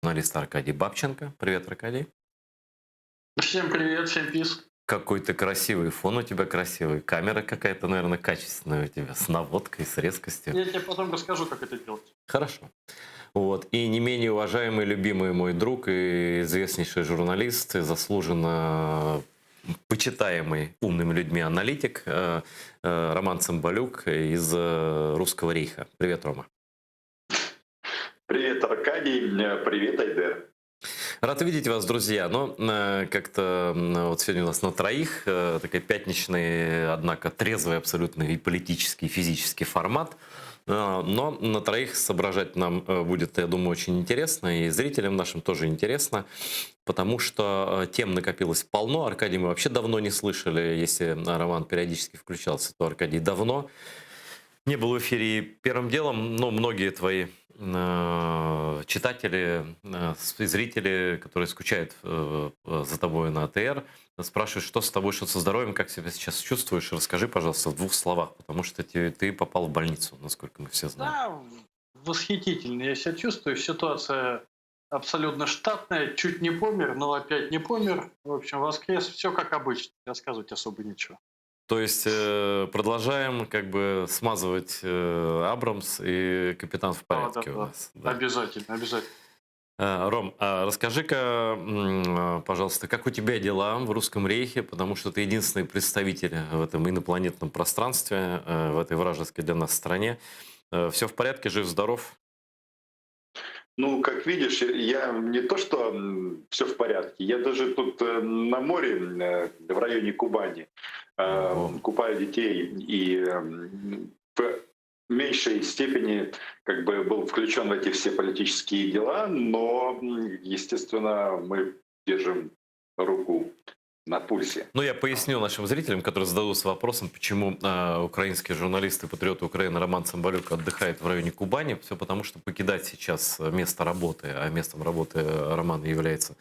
Журналист Аркадий Бабченко. Привет, Аркадий. Всем привет, всем пис. Какой ты красивый, фон у тебя красивый, камера какая-то, наверное, качественная у тебя, с наводкой, с резкостью. Я тебе потом расскажу, как это делать. Хорошо. Вот. И не менее уважаемый, любимый мой друг и известнейший журналист, и заслуженно почитаемый умными людьми аналитик Роман Цымбалюк из Русского рейха. Привет, Рома. Привет, Аркадий. Привет, Айдер. Рад видеть вас, друзья. Но как-то вот сегодня у нас на троих такой пятничный, однако трезвый абсолютно и политический, и физический формат. Но на троих соображать нам будет, я думаю, очень интересно, и зрителям нашим тоже интересно, потому что тем накопилось полно. Аркадий мы вообще давно не слышали, если Роман периодически включался, то Аркадий давно не был в эфире. И первым делом, ну, многие твои читатели, зрители, которые скучают за тобой на АТР, спрашивают, что с тобой, что со здоровьем, как себя сейчас чувствуешь. Расскажи, пожалуйста, в двух словах, потому что ты попал в больницу, насколько мы все знаем. Да, восхитительно. Я себя чувствую. Ситуация абсолютно штатная. Чуть не помер, но опять не помер. В общем, воскрес. Все как обычно. Рассказывать особо ничего. То есть продолжаем как бы смазывать Абрамс, и капитан в порядке у нас. Да. Обязательно, обязательно. Ром, а расскажи-ка, пожалуйста, как у тебя дела в Русском рейхе, потому что ты единственный представитель в этом инопланетном пространстве, в этой вражеской для нас стране. Все в порядке, жив-здоров? Ну, как видишь, я не то что все в порядке, я даже тут на море, в районе Кубани, Ого. купаю детей и в меньшей степени как бы был включен в эти все политические дела, но, естественно, мы держим руку на пульсе. Ну, я поясню нашим зрителям, которые зададутся вопросом, почему украинские журналисты, патриоты Украины Роман Цымбалюк отдыхает в районе Кубани. Все потому, что покидать сейчас место работы, а местом работы Романа является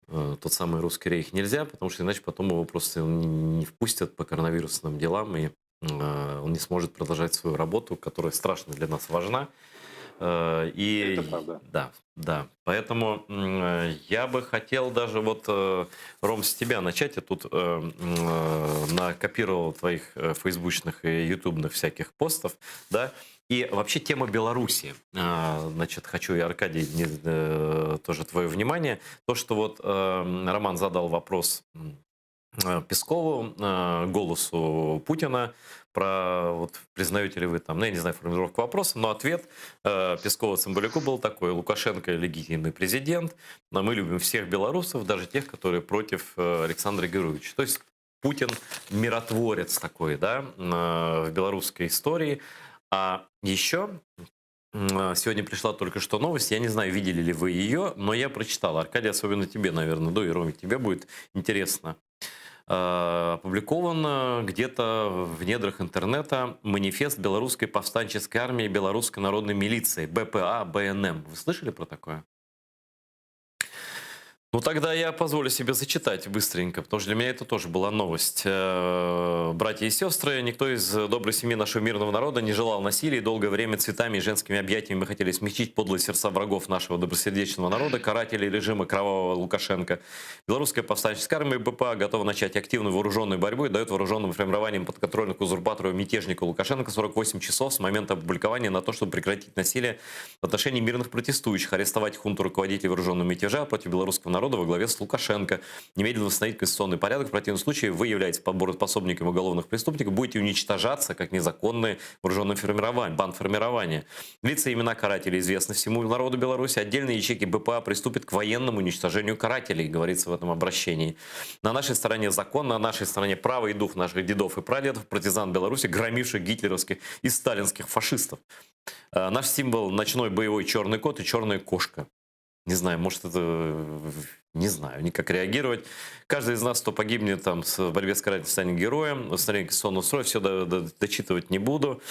тот самый Русский рейх, нельзя, потому что иначе потом его просто не впустят по коронавирусным делам, и он не сможет продолжать свою работу, которая страшно для нас важна. Это правда. Да, да. Поэтому я бы хотел даже вот, Ром, с тебя начать. Я тут накопировал твоих фейсбучных и ютубных всяких постов, да. И вообще тема Беларуси. Значит, хочу и Аркадий тоже твое внимание. То, что вот Роман задал вопрос Пескову, голосу Путина, про вот признаете ли вы там, ну я не знаю формулировку вопроса, но ответ Пескова Цымбалюку был такой: Лукашенко легитимный президент, но мы любим всех белорусов, даже тех, которые против Александра Георгиевича. То есть Путин миротворец такой, да, в белорусской истории. А еще сегодня пришла только что новость, я не знаю, видели ли вы ее, но я прочитал. Аркадий, особенно тебе, наверное, да, и Роме, тебе будет интересно. Опубликован где-то в недрах интернета манифест Белорусской повстанческой армии и Белорусской народной милиции, БПА, БНМ. Вы слышали про такое? Ну, тогда я позволю себе зачитать быстренько, потому что для меня это тоже была новость. Братья и сестры, никто из доброй семьи нашего мирного народа не желал насилия, и долгое время цветами и женскими объятиями мы хотели смягчить подлые сердца врагов нашего добросердечного народа, карателей режима кровавого Лукашенко. Белорусская повстанческая армия БПА готова начать активную вооруженную борьбу и дает вооруженным формированиям подконтрольных узурпатору мятежнику Лукашенко 48 часов с момента опубликования на то, чтобы прекратить насилие в отношении мирных протестующих, арестовать хунту руководителей вооруженного мятежа против белорусского народа во главе с Лукашенко, немедленно восстановить конституционный порядок. В противном случае вы являетесь подбороспособником уголовных преступников, будете уничтожаться как незаконные вооруженные формирования, бандформирования. Лица и имена карателей известны всему народу Беларуси. Отдельные ячейки БПА приступят к военному уничтожению карателей, говорится в этом обращении. На нашей стороне закон, на нашей стороне право и дух наших дедов и прадедов, партизан Беларуси, громивших гитлеровских и сталинских фашистов. Наш символ — ночной боевой черный кот и черная кошка. Не знаю, может это... Не знаю, никак реагировать. Каждый из нас, кто погибнет там в борьбе с карателем, станет героем. Восстановление конституционного строя, все дочитывать не буду.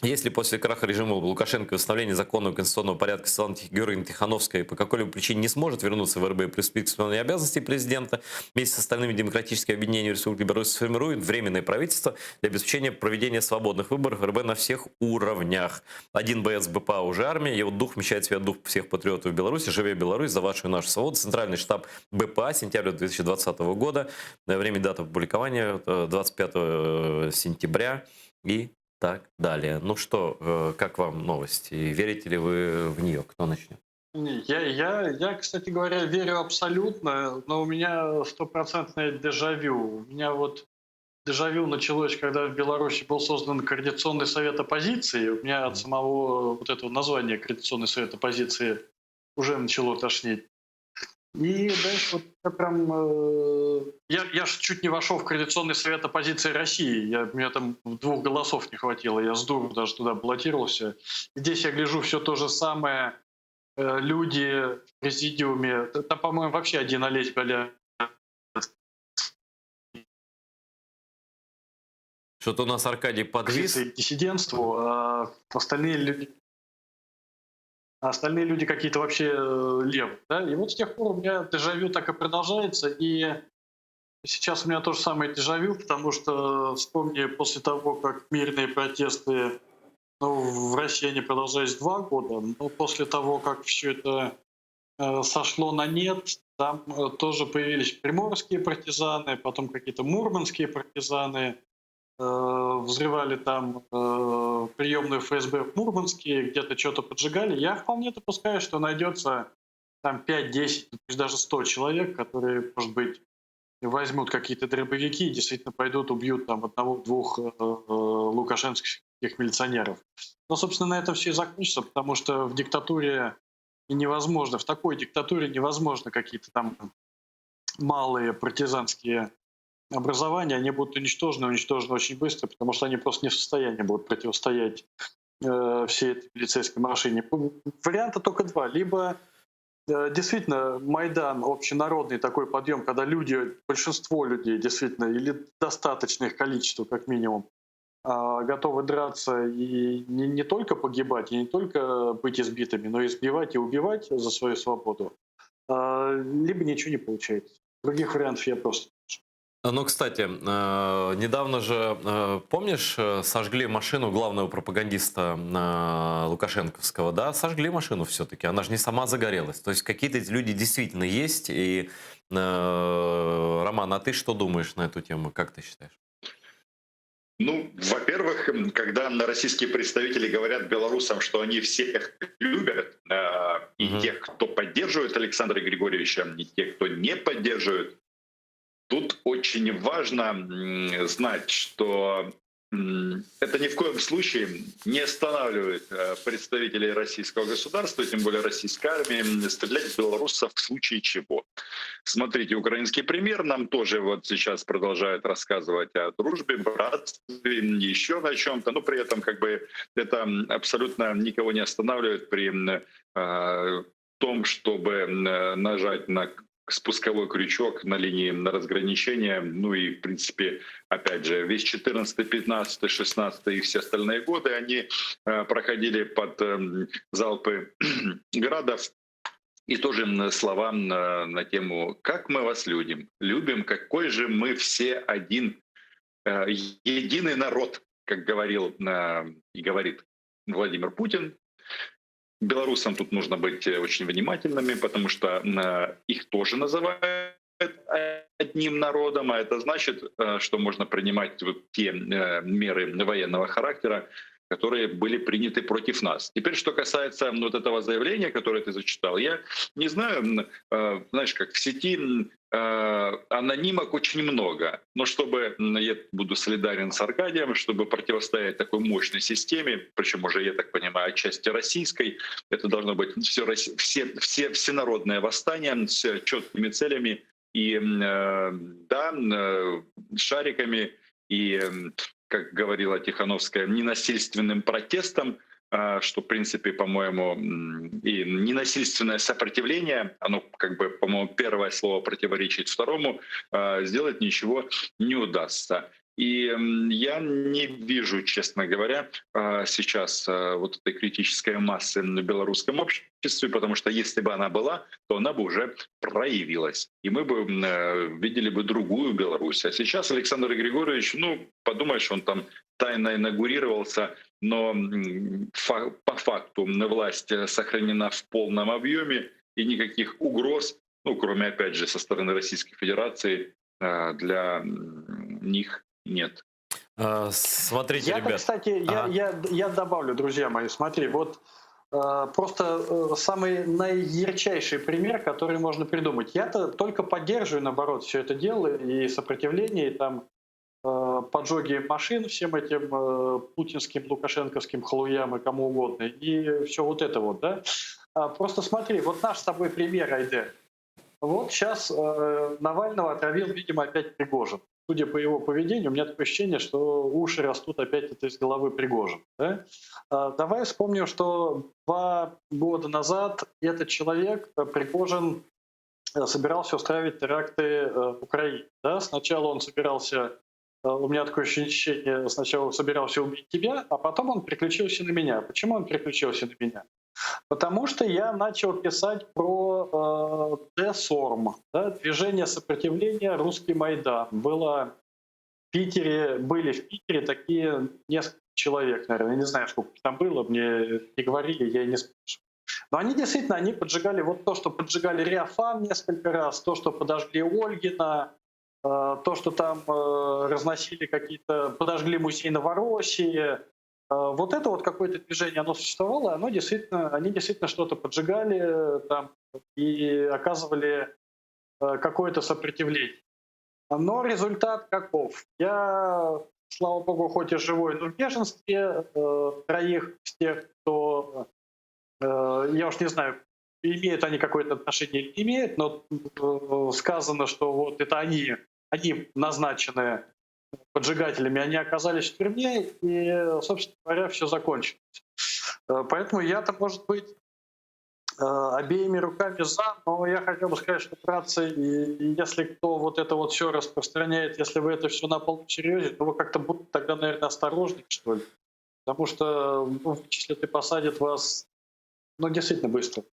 Если после краха режима Лукашенко и восстановления законного конституционного порядка Светлана Георгиевна Тихановская по какой-либо причине не сможет вернуться в РБ и приступить к исполнению обязанностей президента, вместе с остальными демократическими объединениями Республики Беларусь сформирует временное правительство для обеспечения проведения свободных выборов РБ на всех уровнях. Один боец БПА уже армия, его дух вмещает в себя дух всех патриотов Беларуси. Живе Беларусь, за вашу и нашу свободу. Центральный штаб БПА, сентябрь 2020 года. Время и дата публикования 25 сентября и так далее. Ну что, как вам новость? И верите ли вы в нее? Кто начнет? Я, кстати говоря, верю абсолютно, но у меня стопроцентное дежавю. У меня вот дежавю началось, когда в Беларуси был создан Координационный совет оппозиции. У меня от самого вот этого названия Координационный совет оппозиции уже начало тошнить. И дальше вот я прям... Я ж чуть не вошел в Координационный совет оппозиции России. У меня там 2 голосов не хватило. Я с дуру даже туда баллотировался. Здесь я гляжу все то же самое. Люди в президиуме. Там, по-моему, вообще один Олесь Галя. Что-то у нас Аркадий подвис. К диссидентству, а остальные люди какие-то вообще левые. Да? И вот с тех пор у меня дежавю так и продолжается. И сейчас у меня то же самое дежавю, потому что вспомни, после того, как мирные протесты в России они продолжались 2 года, но после того, как все это сошло на нет, там тоже появились приморские партизаны, потом какие-то мурманские партизаны, взрывали там приемную ФСБ в Мурманске, где-то что-то поджигали. Я вполне допускаю, что найдется там 5-10, даже 100 человек, которые, может быть, возьмут какие-то дробовики и действительно пойдут, убьют там 1-2 лукашенских милиционеров. Но, собственно, на этом все и закончится, потому что в диктатуре невозможно, в такой диктатуре невозможно какие-то там малые партизанские образования, они будут уничтожены очень быстро, потому что они просто не в состоянии будут противостоять всей этой милицейской машине. Варианта только 2. Либо действительно Майдан, общенародный такой подъем, когда люди, большинство людей действительно, или достаточное их количество как минимум, готовы драться и не только погибать, и не только быть избитыми, но и избивать и убивать за свою свободу, либо ничего не получается. Других вариантов я просто... Ну, кстати, недавно же, помнишь, сожгли машину главного пропагандиста лукашенковского, да? Сожгли машину все-таки, она же не сама загорелась. То есть какие-то эти люди действительно есть. И, Роман, а ты что думаешь на эту тему? Как ты считаешь? Ну, во-первых, когда российские представители говорят белорусам, что они всех любят, и тех, кто поддерживает Александра Григорьевича, и тех, кто не поддерживает, тут очень важно знать, что это ни в коем случае не останавливает представителей российского государства, тем более российской армии, стрелять в белорусов в случае чего. Смотрите, украинский премьер нам тоже вот сейчас продолжает рассказывать о дружбе, братстве, еще на чем-то, но при этом как бы это абсолютно никого не останавливает при том, чтобы нажать на спусковой крючок на линии разграничения. Ну и, в принципе, опять же, весь 14, 15, 16 и все остальные годы они проходили под залпы градов. И тоже слова на тему «Как мы вас любим, какой же мы все один, единый народ», как говорил и говорит Владимир Путин. Белорусам тут нужно быть очень внимательными, потому что их тоже называют одним народом, а это значит, что можно принимать вот те меры военного характера, которые были приняты против нас. Теперь, что касается вот этого заявления, которое ты зачитал, я не знаю, знаешь, как в сети анонимок очень много, но чтобы, я буду солидарен с Аркадием, чтобы противостоять такой мощной системе, причем уже, я так понимаю, отчасти российской, это должно быть всенародное восстание с четкими целями и шариками, и, как говорила Тихановская, ненасильственным протестом, что, в принципе, по-моему, и ненасильственное сопротивление, оно, как бы, по-моему, первое слово противоречит второму, сделать ничего не удастся. И я не вижу, честно говоря, сейчас вот этой критической массы в белорусском обществе, потому что если бы она была, то она бы уже проявилась. И мы бы видели бы другую Беларусь. А сейчас Александр Григорьевич, ну, подумаешь, он там тайно инаугурировался, но по факту власть сохранена в полном объеме, и никаких угроз, ну, кроме, опять же, со стороны Российской Федерации, для них нет. Смотрите, Я-то, ребят. кстати, Ага. я добавлю, друзья мои, смотри, вот просто самый наиярчайший пример, который можно придумать. Я-то только поддерживаю, наоборот, все это дело и сопротивление, и там поджоги машин всем этим путинским, лукашенковским халуям и кому угодно, и все вот это вот, да. Просто смотри, вот наш с тобой пример, Айдер. Вот сейчас Навального отравил, видимо, опять Пригожин. Судя по его поведению, у меня такое ощущение, что уши растут опять это из головы Пригожин. Да? Давай вспомним, что 2 года назад этот человек, Пригожин, собирался устраивать теракты в Украине. Да? Сначала он собирался, у меня такое ощущение, сначала он собирался убить тебя, а потом он переключился на меня. Почему он переключился на меня? Потому что я начал писать про ДСОРМ, да, движение сопротивления «Русский Майдан». Были в Питере такие несколько человек, наверное, я не знаю, сколько там было, мне не говорили, я и не спрашивал. Но они действительно, они поджигали вот то, что поджигали Реафан несколько раз, то, что подожгли Ольгина, то, что там разносили какие-то, подожгли музей Новороссии. Вот это вот какое-то движение, оно существовало, они действительно что-то поджигали там и оказывали какое-то сопротивление. Но результат каков? Я, слава богу, хоть и живой, но в беженстве, 3 из тех, кто, я уж не знаю, имеют они какое-то отношение или не имеют, но сказано, что вот это они назначены поджигателями, они оказались в тюрьме, и, собственно говоря, все закончилось. Поэтому я-то, может быть, обеими руками за, но я хотел бы сказать, что, братцы, и если кто вот это вот все распространяет, если вы это все на полном серьезе, то вы как-то будете тогда, наверное, осторожнее, что ли. Потому что вычислят и посадят вас, действительно быстро.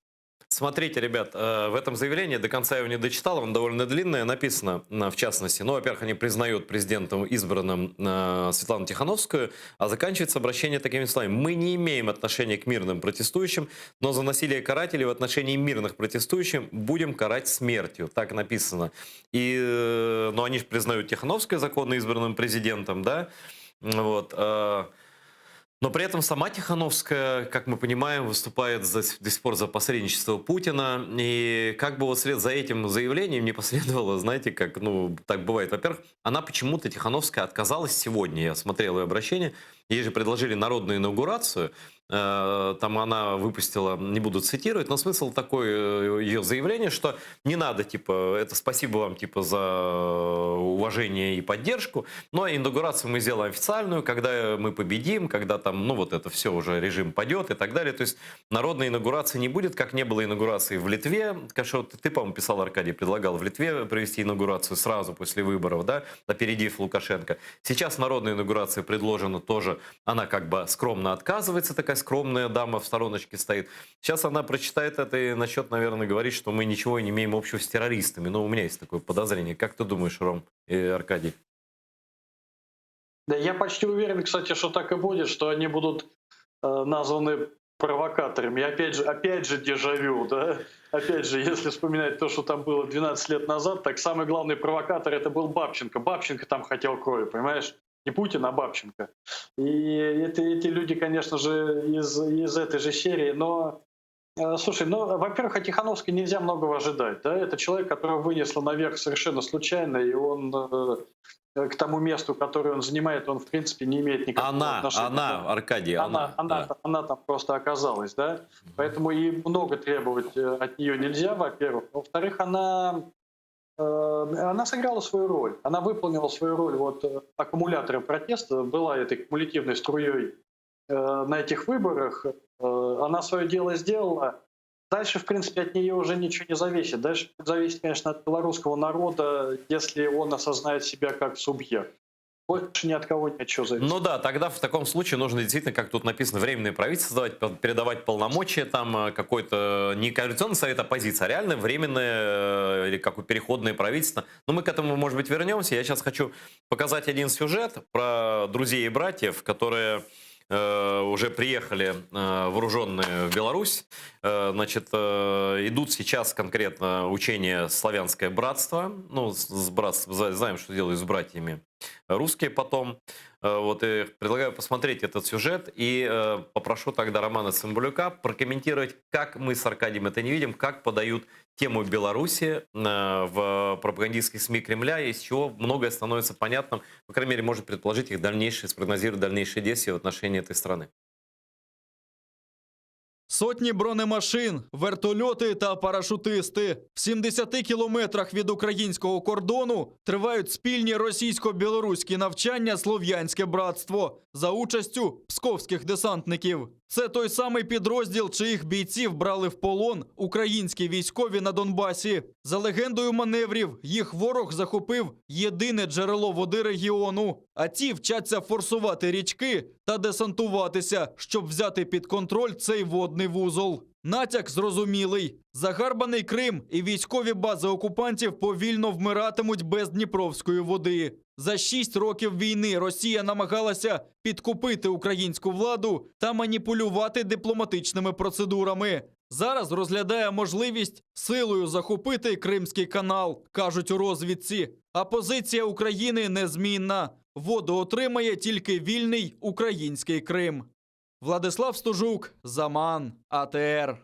Смотрите, ребят, в этом заявлении, до конца я его не дочитал, он довольно длинное, написано, в частности, во-первых, они признают президентом избранным Светлану Тихановскую, а заканчивается обращение такими словами: «Мы не имеем отношения к мирным протестующим, но за насилие карателей в отношении мирных протестующих будем карать смертью». Так написано. Но они же признают Тихановскую законно избранным президентом, да, вот. Но при этом сама Тихановская, как мы понимаем, выступает до сих пор за посредничество Путина. И как бы вот вслед за этим заявлением не последовало, знаете, как, так бывает. Во-первых, она почему-то, Тихановская, отказалась сегодня, я смотрел ее обращение, ей же предложили народную инаугурацию, там она выпустила, не буду цитировать, но смысл такой ее заявления, что не надо, это спасибо вам, за уважение и поддержку, но инаугурацию мы сделаем официальную, когда мы победим, когда там, вот это все уже, режим падет и так далее. То есть народной инаугурации не будет, как не было инаугурации в Литве. Конечно, ты, по-моему, писал, Аркадий, предлагал в Литве провести инаугурацию сразу после выборов, да, опередив Лукашенко. Сейчас народная инаугурация предложена тоже, она как бы скромно отказывается, такая скромная дама в стороночке стоит. Сейчас она прочитает это и начнет, наверное, говорить, что мы ничего не имеем общего с террористами. У меня есть такое подозрение. Как ты думаешь, Ром и Аркадий? Да, я почти уверен, кстати, что так и будет, что они будут названы провокаторами. Опять же дежавю, да? Опять же, если вспоминать то, что там было 12 лет назад, так самый главный провокатор это был Бабченко. Бабченко там хотел крови, понимаешь? Не Путин, а Бабченко. И эти люди, конечно же, из этой же серии, но слушай, во-первых, от Тихановской нельзя многого ожидать. Да? Это человек, которого вынесло наверх совершенно случайно, и он к тому месту, которое он занимает, он, в принципе, не имеет никакого отношения. Аркадий, она там просто оказалась. Да? Поэтому и много требовать от нее нельзя, во-первых. Во-вторых, она сыграла свою роль. Она выполнила свою роль аккумулятора протеста, была этой кумулятивной струей на этих выборах. Она свое дело сделала. Дальше, в принципе, от нее уже ничего не зависит. Дальше зависит, конечно, от белорусского народа, если он осознает себя как субъект. Больше ни от кого ни от чего зависит. Ну да, тогда в таком случае нужно действительно, как тут написано, временное правительство создавать, передавать полномочия, там какой-то не коалиционный совет оппозиции, а реально временное или какое переходное правительство. Но мы к этому, может быть, вернемся. Я сейчас хочу показать один сюжет про друзей и братьев, которые уже приехали вооруженные в Беларусь. Значит, идут сейчас конкретно учения «Славянское братство». Ну, знаем, что делают с братьями русские потом. Вот, и предлагаю посмотреть этот сюжет. И попрошу тогда Романа Цымбалюка прокомментировать, как мы с Аркадием это не видим, как подают тему Беларуси в пропагандистских СМИ Кремля, из чего многое становится понятным. По крайней мере, может предположить их дальнейшие, спрогнозировать дальнейшие действия в отношении этой страны. Сотні бронемашин, вертольоти та парашутисти. В 70 кілометрах від українського кордону тривають спільні російсько-білоруські навчання «Слов'янське братство» за участю псковських десантників. Це той самий підрозділ, чиїх бійців брали в полон українські військові на Донбасі. За легендою маневрів, їх ворог захопив єдине джерело води регіону. А ті вчаться форсувати річки та десантуватися, щоб взяти під контроль цей водний вузол. Натяк зрозумілий. Загарбаний Крим і військові бази окупантів повільно вмиратимуть без Дніпровської води. За 6 років війни Росія намагалася підкупити українську владу та маніпулювати дипломатичними процедурами. Зараз розглядає можливість силою захопити Кримський канал, кажуть у розвідці. А позиція України незмінна. Воду отримає тільки вільний український Крим. Владислав Стужук, Заман, АТР.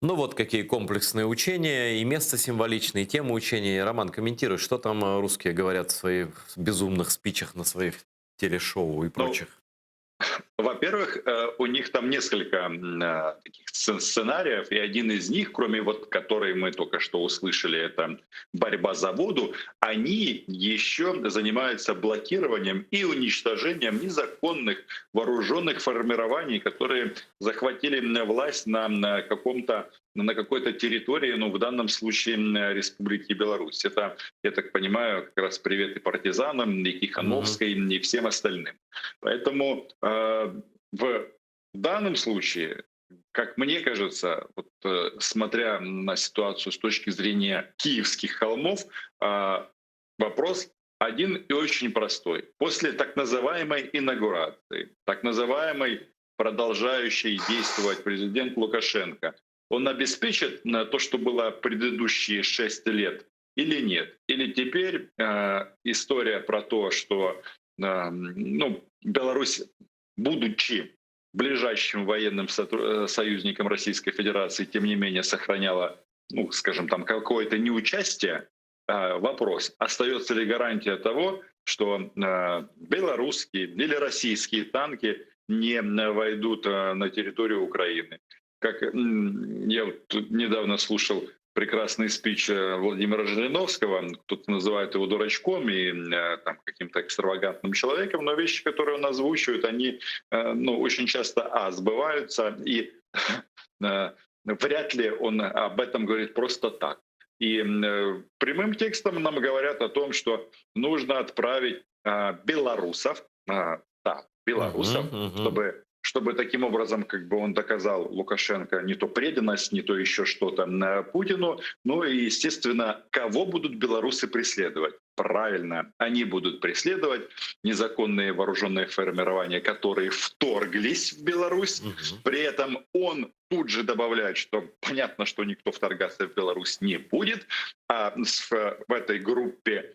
Ну вот какие комплексные учения, и место символичное, и тема учений. Роман, комментируй, что там русские говорят в своих безумных спичах на своих телешоу и прочих. Во-первых, у них там несколько таких сценариев, и один из них, кроме вот который мы только что услышали, это борьба за воду, они еще занимаются блокированием и уничтожением незаконных вооруженных формирований, которые захватили власть на какой-то территории, ну в данном случае Республики Беларусь. Это, я так понимаю, как раз привет и партизанам, и Тихановской, и всем остальным. Поэтому в данном случае, как мне кажется, вот, смотря на ситуацию с точки зрения киевских холмов, вопрос один и очень простой. После так называемой инаугурации, так называемой продолжающей действовать президент Лукашенко, он обеспечит то, что было предыдущие 6 лет, или нет? Или теперь история про то, что Беларусь, будучи ближайшим военным союзником Российской Федерации, тем не менее сохраняла, ну, скажем, там какое-то неучастие, вопрос, остается ли гарантия того, что белорусские или российские танки не войдут на территорию Украины. Как я вот недавно слушал прекрасный спич Владимира Жириновского, кто-то называет его дурачком и там, каким-то экстравагантным человеком, но вещи, которые он озвучивает, они очень часто сбываются, и вряд ли он об этом говорит просто так. И прямым текстом нам говорят о том, что нужно отправить белорусов, чтобы таким образом как бы он доказал Лукашенко не то преданность, не то еще что-то Путину. Ну и, естественно, кого будут белорусы преследовать? Правильно, они будут преследовать незаконные вооруженные формирования, которые вторглись в Беларусь. При этом он тут же добавляет, что понятно, что никто вторгаться в Беларусь не будет, а в этой группе,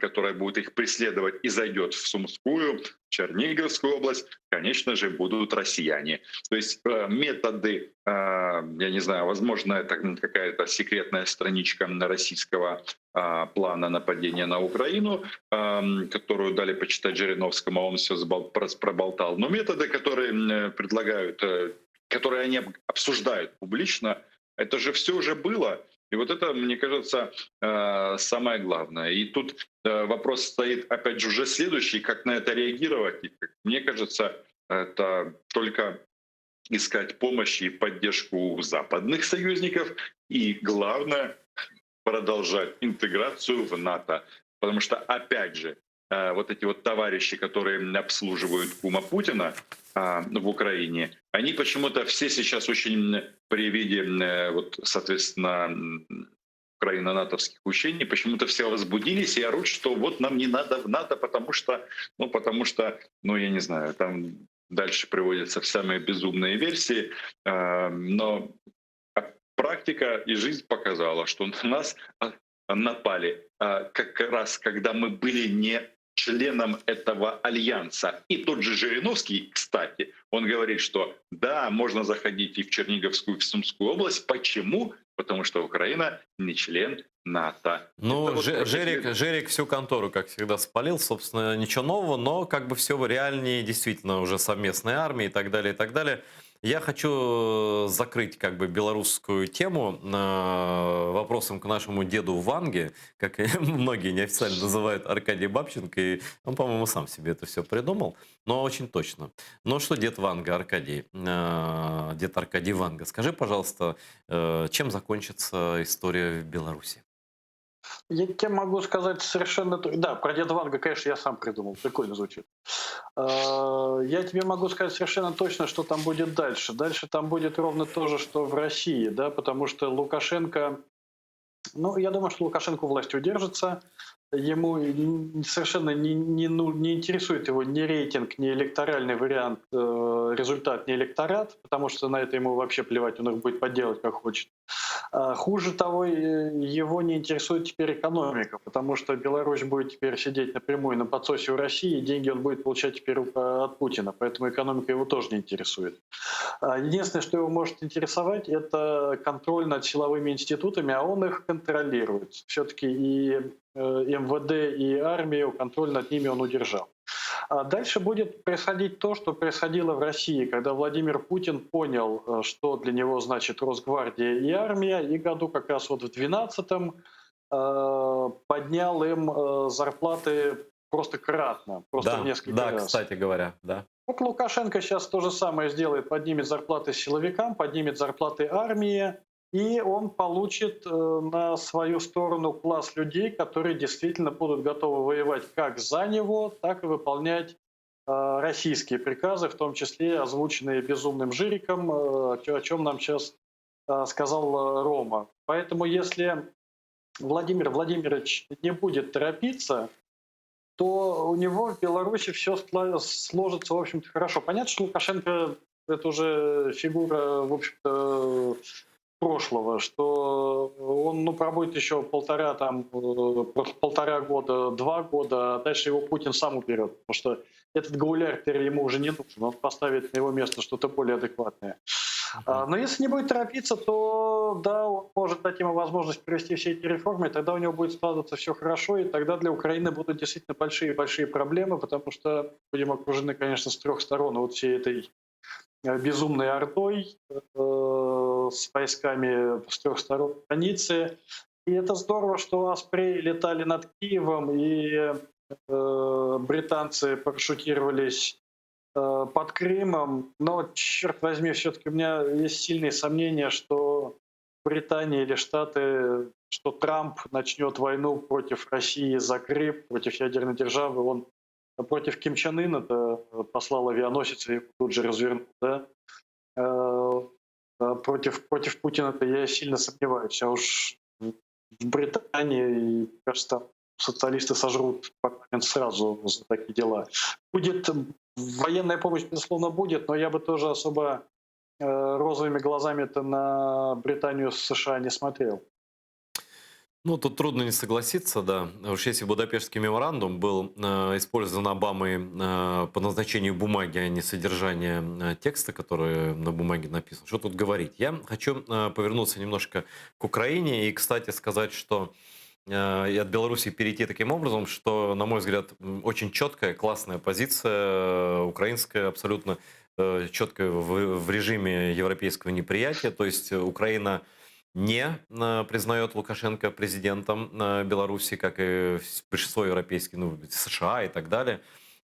которая будет их преследовать и зайдет в Сумскую, Черниговскую область, конечно же, будут россияне. То есть методы, я не знаю, возможно, это какая-то секретная страничка российского плана нападения на Украину, которую дали почитать Жириновскому, а он все проболтал. Но методы, которые предлагают, которые они обсуждают публично, это же все уже было. И вот это, мне кажется, самое главное. И тут вопрос стоит, опять же, уже следующий, как на это реагировать. И, мне кажется, это только искать помощь и поддержку у западных союзников. И главное, продолжать интеграцию в НАТО. Потому что, опять же, вот эти вот товарищи, которые обслуживают кума Путина в Украине, они почему-то все сейчас очень при виде, вот, соответственно, украино-натовских учений, почему-то все возбудились и орут, что вот нам не надо в НАТО, потому что, я не знаю, там дальше приводятся самые безумные версии, но практика и жизнь показала, что на нас напали как раз, когда мы были не членом этого альянса. И тот же Жириновский, кстати, он говорит, что да, можно заходить и в Черниговскую, и в Сумскую область. Почему? Потому что Украина не член НАТО. Ну, Вот Жерик всю контору, как всегда, спалил. Собственно, ничего нового, но как бы все реальнее, действительно, уже совместной армии и так далее, и так далее. Я хочу закрыть как бы белорусскую тему вопросом к нашему деду Ванге, как и многие неофициально называют Аркадий Бабченко, и он, по-моему, сам себе это все придумал, но очень точно. Но что дед Ванга, Аркадий, дед Аркадий Ванга, скажи, пожалуйста, чем закончится история в Беларуси? Я тебе могу сказать совершенно... Да, про деда Ванга, конечно, я сам придумал. Прикольно звучит. Я тебе могу сказать совершенно точно, что там будет дальше. Дальше там будет ровно то же, что в России, да, потому что Лукашенко... Ну, я думаю, что Лукашенко у власти удержится. Ему совершенно не интересует его ни рейтинг, ни электоральный вариант, результат, ни электорат, потому что на это ему вообще плевать, он их будет подделать как хочет. Хуже того, его не интересует теперь экономика, потому что Беларусь будет теперь сидеть напрямую на подсосе у России, и деньги он будет получать теперь от Путина, поэтому экономика его тоже не интересует. Единственное, что его может интересовать, это контроль над силовыми институтами, а он их контролирует. Все-таки и МВД, и армию, контроль над ними он удержал. А дальше будет происходить то, что происходило в России, когда Владимир Путин понял, что для него значит Росгвардия и армия, и году как раз вот в 2012-м поднял им зарплаты просто кратно, просто в несколько раз. Кстати говоря, да. Вот Лукашенко сейчас то же самое сделает, поднимет зарплаты силовикам, поднимет зарплаты армии, и он получит на свою сторону класс людей, которые действительно будут готовы воевать как за него, так и выполнять российские приказы, в том числе озвученные безумным Жириком, о чем нам сейчас сказал Рома. Поэтому если Владимир Владимирович не будет торопиться, то у него в Беларуси все сложится, в общем-то, хорошо. Понятно, что Лукашенко — это уже фигура, в общем-то, прошлого, что он пробудет еще полтора года, 2 года, а дальше его Путин сам уберет, потому что этот гауляр ему уже не нужен, он поставит на его место что-то более адекватное. Но если не будет торопиться, то да, он может дать ему возможность провести все эти реформы, и тогда у него будет складываться все хорошо, и тогда для Украины будут действительно большие проблемы, потому что будем окружены, конечно, с 3 сторон вот всей этой безумной ордой с войсками с 3 сторон границы. И это здорово, что Аспрей летали над Киевом, и британцы парашютировались под Крымом. Но, черт возьми, все-таки у меня есть сильные сомнения, что Британия или Штаты, что Трамп начнет войну против России за Крым, против ядерной державы. Он против Ким Чен Ына послал авианосец и тут же развернул. Да? Против Путина-то я сильно сомневаюсь. А уж в Британии, кажется, социалисты сожрут парламент сразу за такие дела. Военная помощь, безусловно, будет, но я бы тоже особо розовыми глазами-то на Британию с США не смотрел. Ну, тут трудно не согласиться, да. Уж если Будапештский меморандум был использован Обамой по назначению бумаги, а не содержания текста, который на бумаге написан, что тут говорить? Я хочу повернуться немножко к Украине и, кстати, сказать, что и от Беларуси перейти таким образом, что, на мой взгляд, очень четкая, классная позиция украинская, абсолютно четкая в режиме европейского неприятия. То есть Украина не признает Лукашенко президентом Беларуси, как и большинство европейских, США и так далее.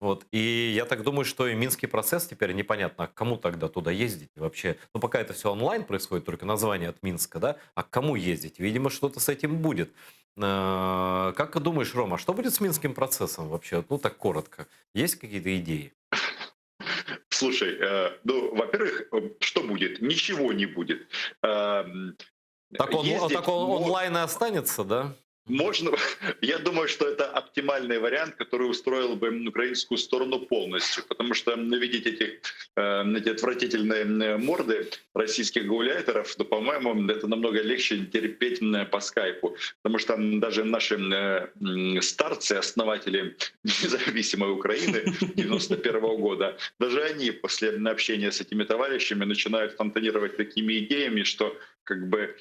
Вот. И я так думаю, что и Минский процесс теперь непонятно, а к кому тогда туда ездить вообще. Ну, пока это все онлайн происходит, только название от Минска, да? А к кому ездить? Видимо, что-то с этим будет. Как ты думаешь, Рома, что будет с Минским процессом вообще? Ну, так коротко. Есть какие-то идеи? Слушай, ну, во-первых, что будет? Ничего не будет. Так он онлайн и останется, да? Можно, я думаю, что это оптимальный вариант, который устроил бы украинскую сторону полностью, потому что видеть эти отвратительные морды российских гауляйтеров, то, по-моему, это намного легче терпеть по скайпу, потому что даже наши старцы, основатели независимой Украины 91 года, даже они после общения с этими товарищами начинают фонтанировать такими идеями, что как бы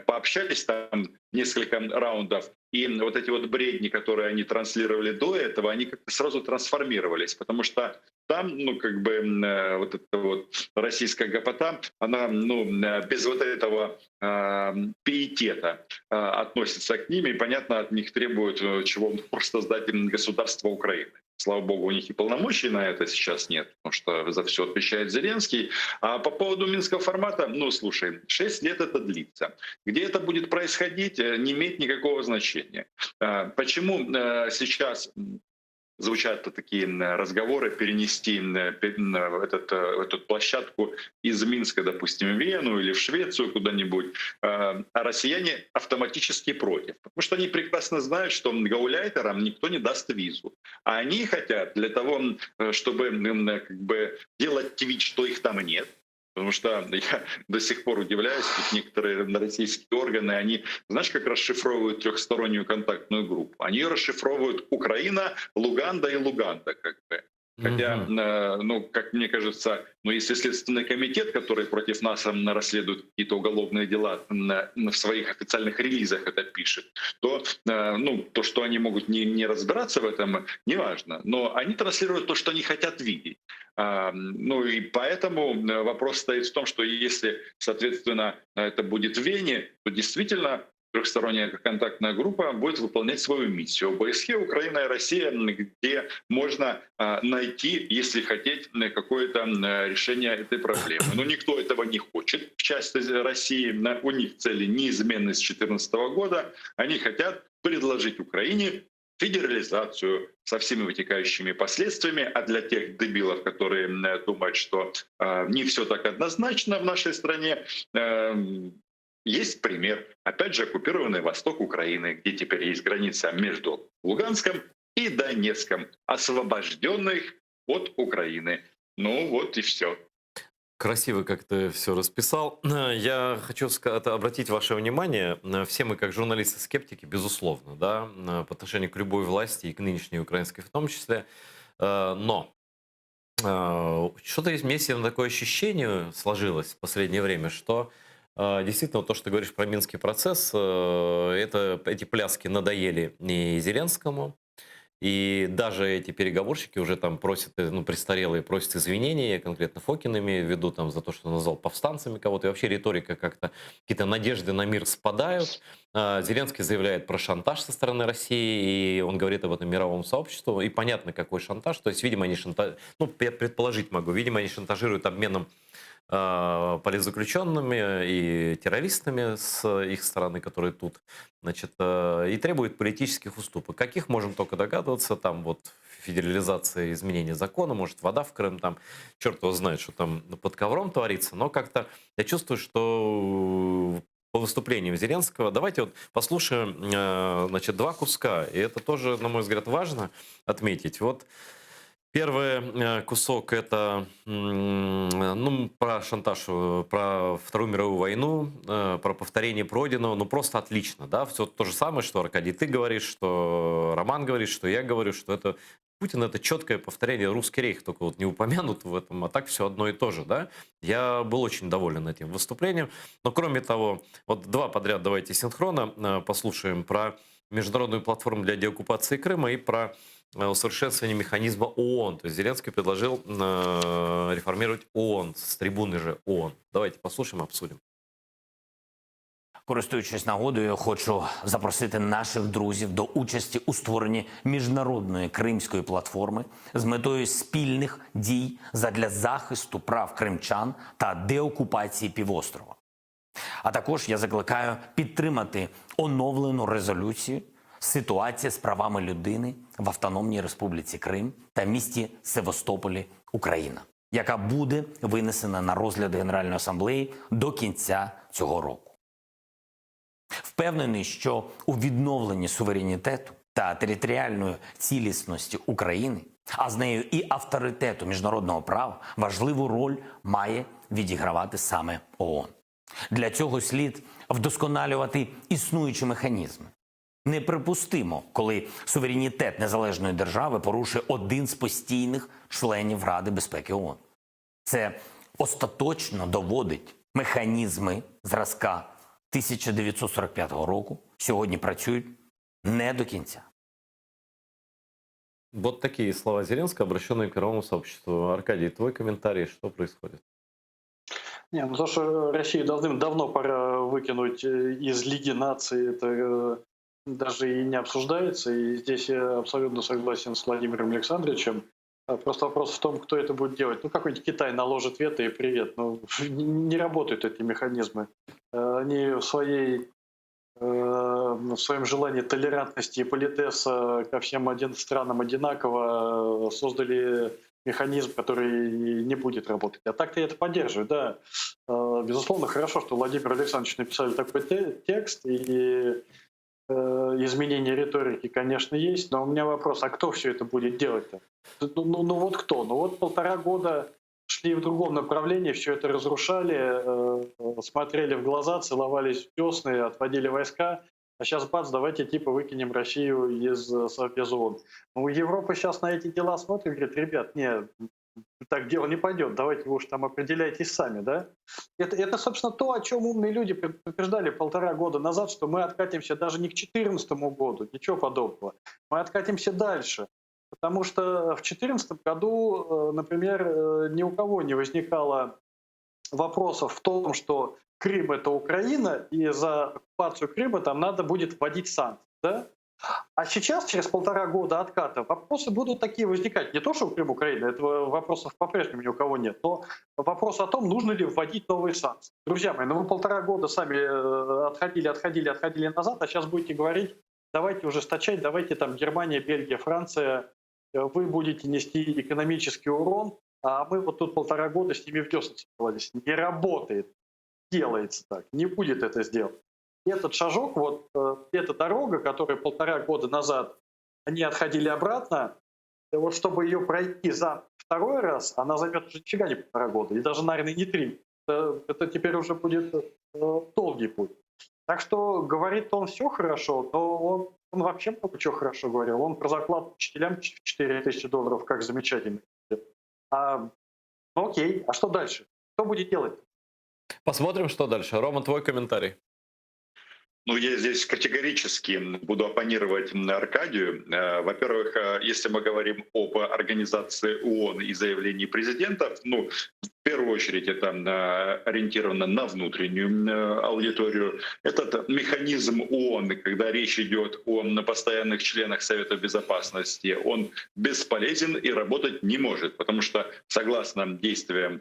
пообщались там несколько раундов, и вот эти вот бредни, которые они транслировали до этого, они как-то сразу трансформировались, потому что там, ну, как бы вот эта вот российская гопота, она, ну, без вот этого пиетета относится к ним, и, понятно, от них требуют чего просто сдать им государство Украины. Слава богу, у них и полномочий на это сейчас нет, потому что за все отвечает Зеленский. А по поводу минского формата, ну, слушай, 6 лет это длится. Где это будет происходить, не имеет никакого значения. Почему сейчас звучат такие разговоры перенести эту площадку из Минска, допустим, в Вену или в Швецию куда-нибудь, а россияне автоматически против. Потому что они прекрасно знают, что гауляйтерам никто не даст визу. А они хотят для того, чтобы как бы делать вид, что их там нет. Потому что я до сих пор удивляюсь, как некоторые российские органы, они, знаешь, как расшифровывают трехстороннюю контактную группу? Они ее расшифровывают Украина, Луганда и Луганда, как бы. Хотя, ну, как мне кажется, ну, если Следственный комитет, который против нас расследует какие-то уголовные дела, в своих официальных релизах это пишет, то, ну, то, что они могут не разбираться в этом, неважно. Но они транслируют то, что они хотят видеть. Ну и поэтому вопрос стоит в том, что если, соответственно, это будет в Вене, то действительно трехсторонняя контактная группа будет выполнять свою миссию. ОБСЕ, Украина и Россия, где можно найти, если хотеть, какое-то решение этой проблемы. Но никто этого не хочет. В части России у них цели неизменны с 2014 года. Они хотят предложить Украине федерализацию со всеми вытекающими последствиями, а для тех дебилов, которые думают, что не все так однозначно в нашей стране, есть пример. Опять же, оккупированный восток Украины, где теперь есть граница между Луганском и Донецком, освобожденных от Украины. Ну вот и все. Красиво как ты все расписал. Я хочу обратить ваше внимание, все мы как журналисты-скептики, безусловно, да, по отношению к любой власти и к нынешней украинской в том числе, но что-то есть, у меня есть такое ощущение сложилось в последнее время, что действительно то, что ты говоришь про Минский процесс, эти пляски надоели и Зеленскому, и даже эти переговорщики уже там просят, ну, престарелые просят извинения, конкретно Фокин имею в виду, там, за то, что назвал повстанцами кого-то. И вообще риторика как-то, какие-то надежды на мир спадают. Зеленский заявляет про шантаж со стороны России, и он говорит об этом мировому сообществу. И понятно, какой шантаж. То есть, видимо, они ну, я предположить могу, видимо, они шантажируют обменом политзаключенными и террористами с их стороны, которые тут, значит, и требует политических уступок. Каких можем только догадываться, там вот федерализация, изменение закона, может вода в Крым, там черт его знает, что там под ковром творится, но как-то я чувствую, что по выступлениям Зеленского, давайте вот послушаем, значит, два куска, и это тоже, на мой взгляд, важно отметить. Вот первый кусок — это ну, про шантаж, про Вторую мировую войну, про повторение пройденного. Ну, просто отлично, да? Все то же самое, что, Аркадий, ты говоришь, что Роман говорит, что я говорю, что это Путин — это четкое повторение русский рейх, только вот не упомянут в этом, а так все одно и то же, да? Я был очень доволен этим выступлением. Но, кроме того, вот два подряд давайте синхронно послушаем про международную платформу для деоккупации Крыма и про усовершенствование механизма ООН. То есть Зеленский предложил реформировать ООН, с трибуны же ООН. Давайте послушаем, обсудим. Користуючись нагодою, хочу запросити наших друзів до участі у створенні міжнародної кримської платформи з метою спільних дій задля захисту прав кримчан та деокупації півострова. А також я закликаю підтримати оновлену резолюцію «Ситуація з правами людини в Автономній Республіці Крим та місті Севастополі, Україна», яка буде винесена на розгляд Генеральної асамблеї до кінця цього року. Впевнений, що у відновленні суверенітету та територіальної цілісності України, а з нею і авторитету міжнародного права, важливу роль має відігравати саме ООН. Для цього слід вдосконалювати існуючі механізми. Неприпустимо, коли суверенітет незалежної держави порушує один з постійних членів Ради безпеки ООН. Це остаточно доводить механізми зразка 1945 року, сьогодні працюють не до кінця. Вот такие слова Зеленского, обращенные к мировому сообществу. Аркадий, твой комментарий, что происходит? Не, ну то, что Россию давным-давно пора выкинуть из Лиги наций, это даже и не обсуждается. И здесь я абсолютно согласен с Владимиром Александровичем. Просто вопрос в том, кто это будет делать. Ну, какой-нибудь Китай наложит вето и привет. Ну, не работают эти механизмы. Они в своем желании толерантности и политеса ко всем странам одинаково создали механизм, который не будет работать. А так-то я это поддерживаю, да. Безусловно, хорошо, что Владимир Александрович написали такой текст, и изменение риторики, конечно, есть, но у меня вопрос, а кто все это будет делать-то? Ну вот кто? Ну вот 1,5 года шли в другом направлении, все это разрушали, смотрели в глаза, целовались в десны, отводили войска, а сейчас бац, давайте типа выкинем Россию из Совбеза ООН. Ну, Европа сейчас на эти дела смотрит и говорит, ребят, нет, так дело не пойдет, давайте вы уж там определяйтесь сами, да? Это, собственно, то, о чем умные люди предупреждали 1,5 года назад, что мы откатимся даже не к 2014 году, ничего подобного, мы откатимся дальше. Потому что в 2014 году, например, ни у кого не возникало вопросов в том, что Крым — это Украина, и за оккупацию Крыма там надо будет вводить санкции. Да? А сейчас, через 1,5 года отката, вопросы будут такие возникать. Не то, что Крым — Украина, этого вопросов по-прежнему ни у кого нет, но вопрос о том, нужно ли вводить новые санкции. Друзья мои, ну вы 1,5 года сами отходили назад, а сейчас будете говорить, давайте ужесточать, давайте там Германия, Бельгия, Франция, вы будете нести экономический урон, а мы вот тут 1,5 года с ними в десны целовались. Не работает, делается так, не будет это сделать. И этот шажок, вот эта дорога, которую 1,5 года назад они отходили обратно, вот чтобы ее пройти за второй раз, она займет уже нифига не 1,5 года, и даже, наверное, не 3. Это теперь уже будет долгий путь. Так что говорит он все хорошо, но он вообще много чего хорошо говорил. Он про зарплату учителям $4000, как замечательно. Ну окей, а что дальше? Что будет делать? Посмотрим, что дальше. Рома, твой комментарий. Ну, я здесь категорически буду оппонировать Аркадию. Во-первых, если мы говорим об организации ООН и заявлении президента, ну, в первую очередь это ориентировано на внутреннюю аудиторию. Этот механизм ООН, когда речь идет о постоянных членах Совета Безопасности, он бесполезен и работать не может, потому что согласно действиям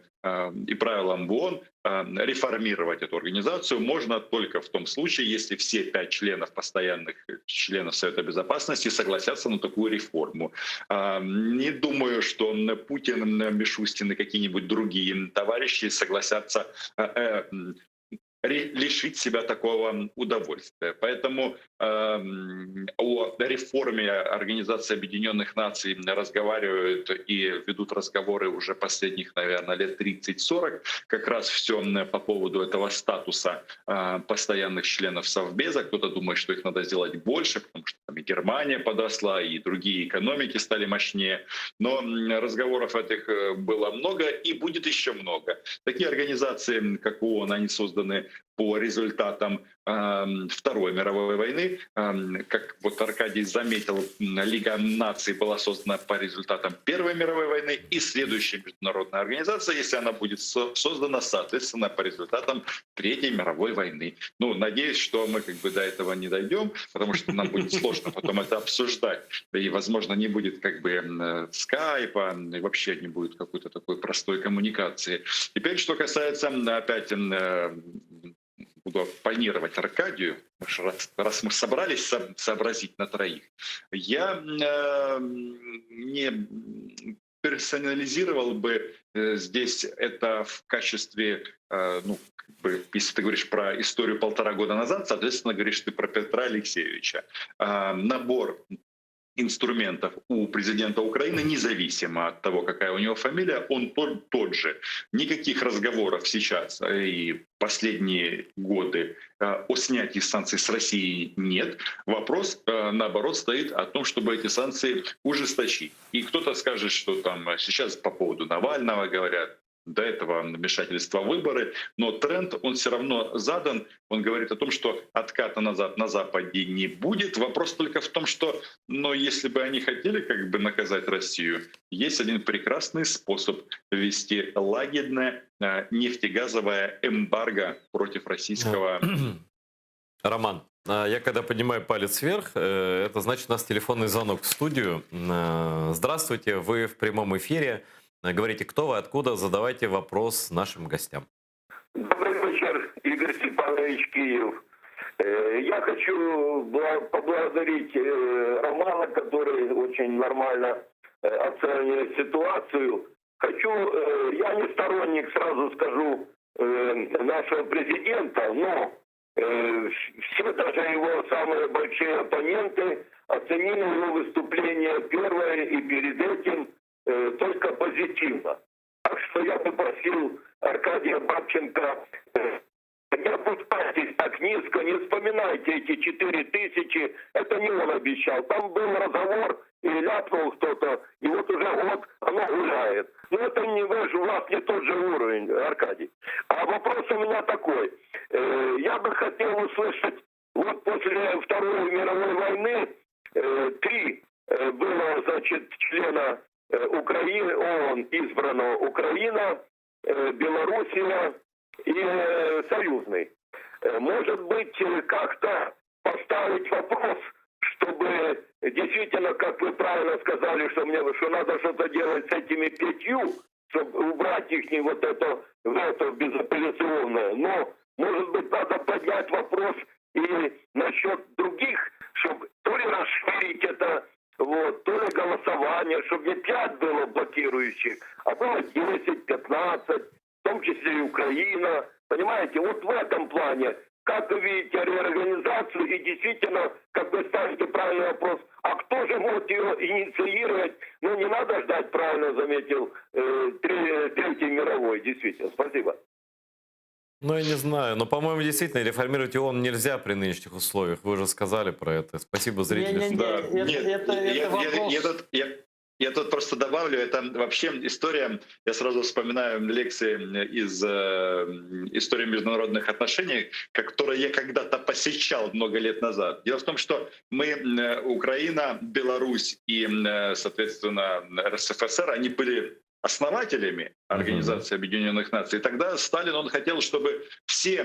и правилам ООН реформировать эту организацию можно только в том случае, если все 5 постоянных членов Совета Безопасности согласятся на такую реформу. Не думаю, что Путин, Мишустин и какие-нибудь другие товарищи согласятся лишить себя такого удовольствия. Поэтому о реформе Организации Объединенных Наций разговаривают и ведут разговоры уже последних, наверное, лет 30-40. Как раз все по поводу этого статуса постоянных членов Совбеза. Кто-то думает, что их надо сделать больше, потому что там и Германия подросла, и другие экономики стали мощнее. Но разговоров этих было много и будет еще много. Такие организации, как ООН, они созданы по результатам Второй мировой войны. Как вот Аркадий заметил, Лига наций была создана по результатам Первой мировой войны, и следующая международная организация, если она будет создана, соответственно, по результатам Третьей мировой войны. Ну, надеюсь, что мы как бы до этого не дойдем, потому что нам будет сложно потом это обсуждать. И, возможно, не будет как бы скайпа, и вообще не будет какой-то такой простой коммуникации. Теперь, что касается опять буду оппонировать Аркадию, раз мы собрались сообразить на троих, я не персонализировал бы здесь это в качестве, ну, как бы, если ты говоришь про историю 1,5 года назад, соответственно, говоришь ты про Петра Алексеевича. Набор инструментов у президента Украины, независимо от того, какая у него фамилия, он тот же. Никаких разговоров сейчас и последние годы о снятии санкций с Россией нет. Вопрос, наоборот, стоит о том, чтобы эти санкции ужесточить. И кто-то скажет, что там сейчас по поводу Навального говорят, до этого вмешательства в выборы, но тренд, он все равно задан. Он говорит о том, что отката назад на Западе не будет. Вопрос только в том, что, но если бы они хотели как бы наказать Россию, есть один прекрасный способ ввести лагерное нефтегазовое эмбарго против российского. Роман, я когда поднимаю палец вверх, это значит у нас телефонный звонок в студию. Здравствуйте, вы в прямом эфире. Говорите, кто вы, откуда, задавайте вопрос нашим гостям. Добрый вечер, Игорь Степанович, Киев. Я хочу поблагодарить Романа, который очень нормально оценивает ситуацию. Я не сторонник, сразу скажу, нашего президента, но все даже его самые большие оппоненты оценили его выступление первое и перед этим только позитивно. Так что я бы просил Аркадия Бабченко, не опускайтесь так низко, не вспоминайте эти 4000, это не он обещал. Там был разговор, и ляпнул кто-то, и вот уже год оно гуляет. Но это не у вас не тот же уровень, Аркадий. А вопрос у меня такой. Я бы хотел услышать, вот после Второй мировой войны 3 было, значит, члена Украины, ООН избрано: Украина, Белоруссия и Союзный. Может быть, как-то поставить вопрос, чтобы действительно, как вы правильно сказали, что надо что-то делать с этими 5, чтобы убрать их не вот это вето безапелляционное. Но, может быть, надо поднять вопрос и насчет других, чтобы то ли расширить это, вот, то ли голосование, чтобы не 5 было блокирующих, а было 10, 15, в том числе и Украина. Понимаете, вот в этом плане, как вы видите реорганизацию, и действительно, как вы ставите правильный вопрос, а кто же может ее инициировать? Ну, не надо ждать, правильно заметил, Третьей мировой, действительно. Спасибо. Ну, я не знаю, но, по-моему, действительно, реформировать ООН нельзя при нынешних условиях. Вы уже сказали про это. Спасибо зрителям. Да, Это вопрос. Я тут просто добавлю, это вообще история, я сразу вспоминаю лекции из истории международных отношений, которые я когда-то посещал много лет назад. Дело в том, что мы, Украина, Беларусь и, соответственно, РСФСР, они были основателями Организации Объединенных Наций. И тогда Сталин, он хотел, чтобы все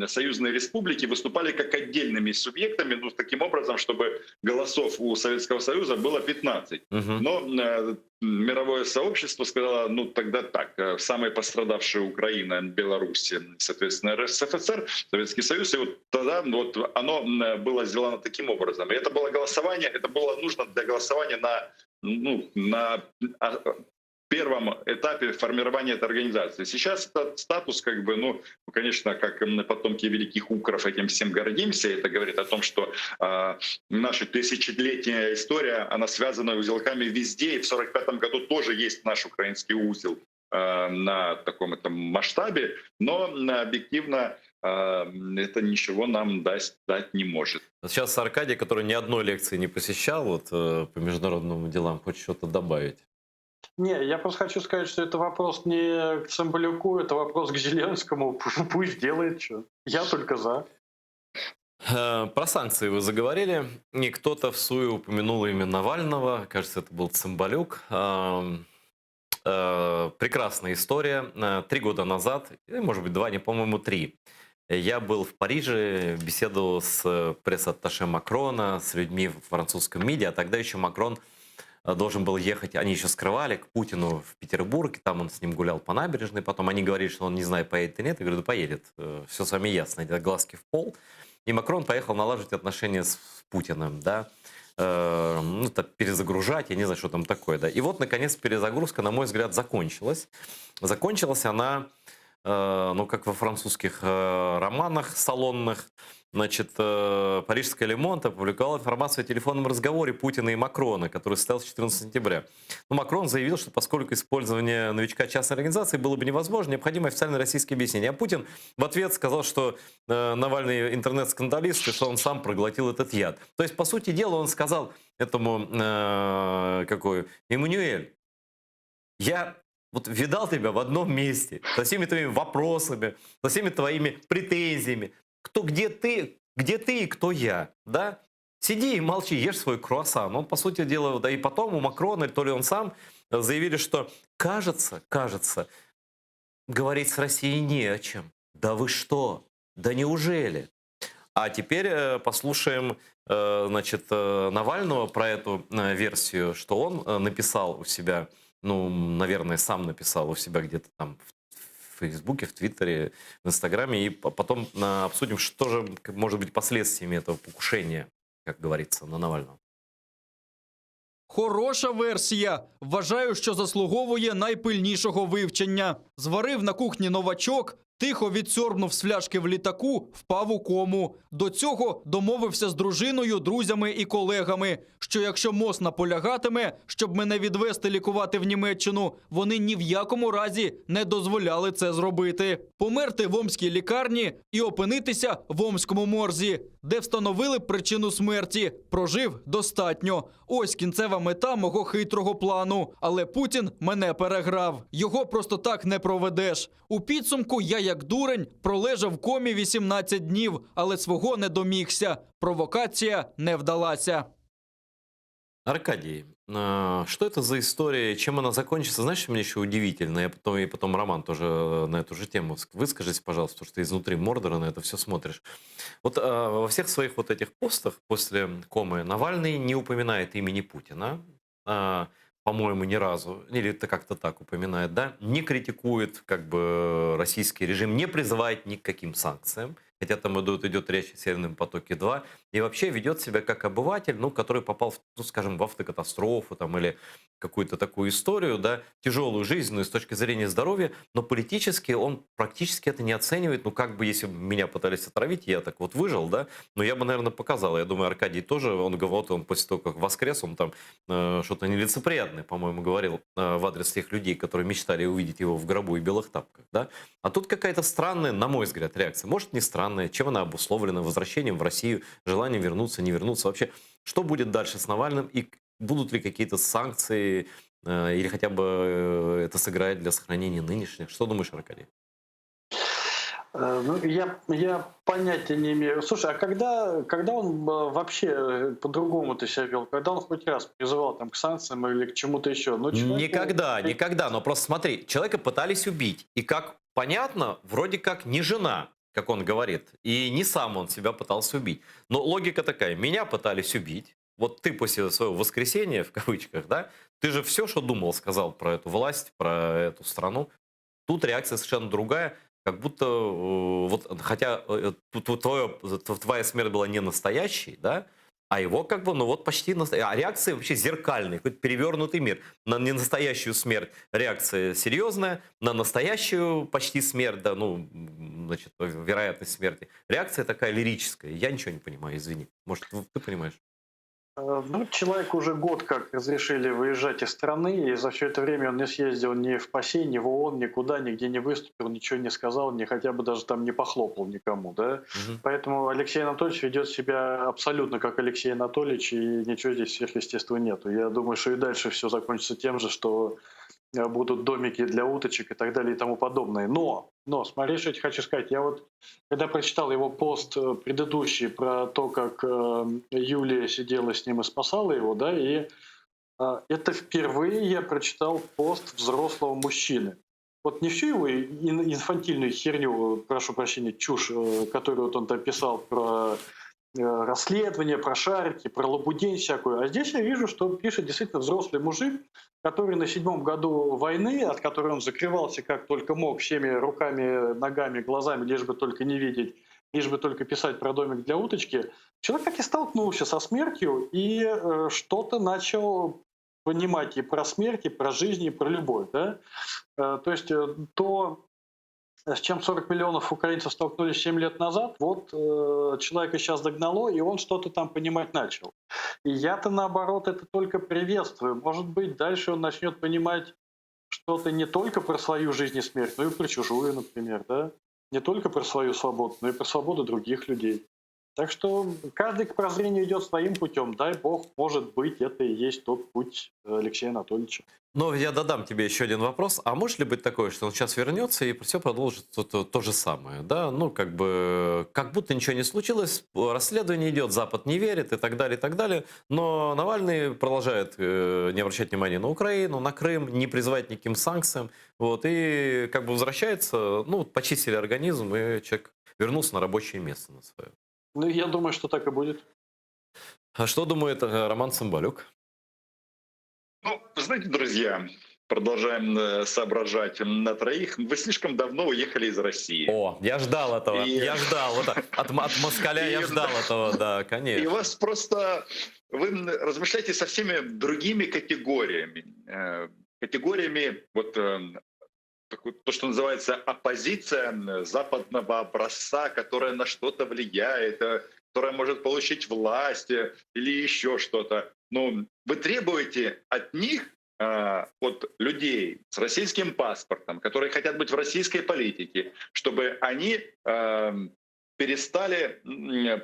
союзные республики выступали как отдельными субъектами, ну, таким образом, чтобы голосов у Советского Союза было 15. Но мировое сообщество сказало, ну тогда так, самые пострадавшие Украина, Беларусь, соответственно, РСФСР, Советский Союз, и вот тогда вот оно было сделано таким образом. И это было голосование, это было нужно для голосования на первом этапе формирования этой организации. Сейчас этот статус, как бы, ну, конечно, как потомки великих укров этим всем гордимся. Это говорит о том, что наша тысячелетняя история, она связана узелками везде. И в 1945 году тоже есть наш украинский узел на таком этом масштабе, но объективно это ничего нам дать не может. Сейчас Аркадий, который ни одной лекции не посещал вот, по международным делам, хочет что-то добавить. Не, я просто хочу сказать, что это вопрос не к Цымбалюку, это вопрос к Зеленскому. Пусть делает что. Я только за. Про санкции вы заговорили, и кто-то в СУе упомянул имя Навального, кажется, это был Цымбалюк. Прекрасная история. 3 года назад, или, может быть, 2, не, по-моему, 3, я был в Париже, беседовал с пресс-атташе Макрона, с людьми в французском МИДе, а тогда еще Макрон должен был ехать, они еще скрывали, к Путину в Петербург, и там он с ним гулял по набережной, потом они говорили, что он не знает, поедет или нет, я говорю, да поедет, все с вами ясно, это глазки в пол. И Макрон поехал налаживать отношения с Путиным, да, ну, перезагружать, я не знаю, что там такое, да. И вот, наконец, перезагрузка, на мой взгляд, закончилась. Закончилась она, ну, как во французских романах салонных. Значит, парижская «Ле Монт» опубликовала информацию о телефонном разговоре Путина и Макрона, который состоялся 14 сентября. Но Макрон заявил, что поскольку использование новичка частной организации было бы невозможно, необходимо официальное российское объяснение. А Путин в ответ сказал, что Навальный интернет-скандалист, и что он сам проглотил этот яд. То есть, по сути дела, он сказал этому, Эммануэль, я вот видал тебя в одном месте, со всеми твоими вопросами, со всеми твоими претензиями. Где ты и кто я, да? Сиди и молчи, ешь свой круассан. Он, по сути дела, да и потом у Макрона, то ли он сам, заявили, что кажется, говорить с Россией не о чем. Да вы что? Да неужели? А теперь послушаем, значит, Навального про эту версию, что он написал у себя, ну, наверное, сам написал у себя где-то там в Фейсбуке, в Твиттере, в Инстаграме, и потом обсудим, что же может быть последствиями этого покушения, как говорится, на Навального. Хороша версія. Вважаю, що заслуговує найпильнішого вивчення. Зварив на кухні новачок, тихо відсьорбнув з фляшки в літаку, впав у кому. До цього домовився з дружиною, друзями і колегами, що якщо МОЗ наполягатиме, щоб мене відвести лікувати в Німеччину, вони ні в якому разі не дозволяли це зробити. Померти в омській лікарні і опинитися в омському морзі, де встановили причину смерті. Прожив достатньо. Ось кінцева мета мого хитрого плану. Але Путін мене переграв. Його просто так не проведеш. У підсумку я як дурень пролежав в комі 18 днів, але свого не домігся. Провокація не вдалася. Аркадий, что это за история, чем она закончится? Знаешь, что мне еще удивительно? И потом Роман тоже на эту же тему выскажись, пожалуйста, потому что ты изнутри Мордора на это все смотришь. Вот во всех своих вот этих постах после комы Навальный не упоминает имени Путина, по-моему, ни разу, или это как-то так упоминает, да, не критикует как бы российский режим, не призывает ни к каким санкциям, хотя там идет речь о Северном потоке-2, и вообще ведет себя как обыватель, ну, который попал, ну, скажем, в автокатастрофу там, или какую-то такую историю, да, тяжелую жизненную с точки зрения здоровья, но политически он практически это не оценивает, ну, как бы, если бы меня пытались отравить, я так вот выжил, да, но я бы, наверное, показал, я думаю, Аркадий тоже, он говорил, он после того, как воскрес, он там что-то нелицеприятное, по-моему, говорил в адрес тех людей, которые мечтали увидеть его в гробу и белых тапках, да, а тут какая-то странная, на мой взгляд, реакция, может, не странная, чем она обусловлена, возвращением в Россию, желанием вернуться, не вернуться, вообще, что будет дальше с Навальным и будут ли какие-то санкции или хотя бы это сыграет для сохранения нынешних? Что думаешь, Аркадий? Ну, я понятия не имею. Слушай, а когда он вообще по-другому-то себя вел? Когда он хоть раз призывал там, к санкциям или к чему-то еще? Ну, Никогда. Но просто смотри, человека пытались убить. И как понятно, вроде как не жена, как он говорит. И не сам он себя пытался убить. Но логика такая. Меня пытались убить. Вот ты после своего воскресения, в кавычках, да, ты же все, что думал, сказал про эту власть, про эту страну. Тут реакция совершенно другая. Как будто, вот, хотя твоя смерть была не настоящей, да, а его как бы, ну вот почти настоящая. А реакция вообще зеркальная, какой-то перевернутый мир. На ненастоящую смерть реакция серьезная, на настоящую почти смерть, да, ну, значит, вероятность смерти, реакция такая лирическая. Я ничего не понимаю, извини. Может, ты понимаешь? Ну, человек уже год как разрешили выезжать из страны, и за все это время он не съездил ни в ПАСЕ, ни в ООН, никуда, нигде не выступил, ничего не сказал, ни хотя бы даже там не похлопал никому, да. Мгм. Поэтому Алексей Анатольевич ведет себя абсолютно как Алексей Анатольевич, и ничего здесь сверхъестественного нету. Я думаю, что и дальше все закончится тем же, что будут домики для уточек и так далее и тому подобное. Но, смотри, что я тебе хочу сказать. Я вот, когда прочитал его пост предыдущий про то, как Юлия сидела с ним и спасала его, да, и это впервые я прочитал пост взрослого мужчины. Вот не всю его инфантильную херню, прошу прощения, чушь, которую вот он там писал про расследования, про шарики, про лабудень всякую. А здесь я вижу, что пишет действительно взрослый мужик, который на 7-м году войны, от которой он закрывался как только мог, всеми руками, ногами, глазами, лишь бы только не видеть, лишь бы только писать про домик для уточки, человек так и столкнулся со смертью и что-то начал понимать и про смерть, и про жизнь, и про любовь. Да? То есть то, с чем 40 миллионов украинцев столкнулись 7 лет назад, вот человека сейчас догнало, и он что-то там понимать начал. И я-то, наоборот, это только приветствую. Может быть, дальше он начнет понимать что-то не только про свою жизнь и смерть, но и про чужую, например, да? Не только про свою свободу, но и про свободу других людей. Так что каждый к прозрению идет своим путем. Дай бог, может быть, это и есть тот путь Алексея Анатольевича. Но я додам тебе еще один вопрос. А может ли быть такое, что он сейчас вернется и все продолжит то же самое? Да? Ну, как будто ничего не случилось, расследование идет, Запад не верит и так далее, и так далее. Но Навальный продолжает не обращать внимания на Украину, на Крым, не призывать никаким санкциям. Вот, и как бы возвращается, ну, почистили организм, и человек вернулся на рабочее место на свое. Ну, я думаю, что так и будет. А что думает Роман Цымбалюк? Ну, знаете, друзья, продолжаем соображать на троих. Вы слишком давно уехали из России. О, я ждал этого, я ждал. Вот, от москаля я ждал этого, да, И конечно. вас просто... Вы размышляете со всеми другими категориями. Категориями, вот то, что называется оппозиция западного образца, которая на что-то влияет, которая может получить власть или еще что-то. Но вы требуете от них, от людей с российским паспортом, которые хотят быть в российской политике, чтобы они перестали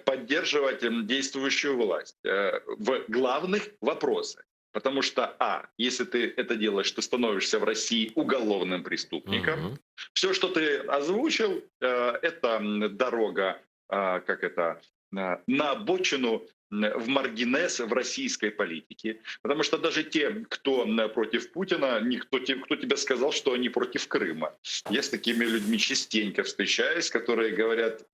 поддерживать действующую власть в главных вопросах. Потому что, если ты это делаешь, ты становишься в России уголовным преступником. Мгм. Все, что ты озвучил, это дорога, на обочину в маргинез в российской политике. Потому что даже те, кто против Путина, кто тебе сказал, что они против Крыма. Я с такими людьми частенько встречаюсь, которые говорят,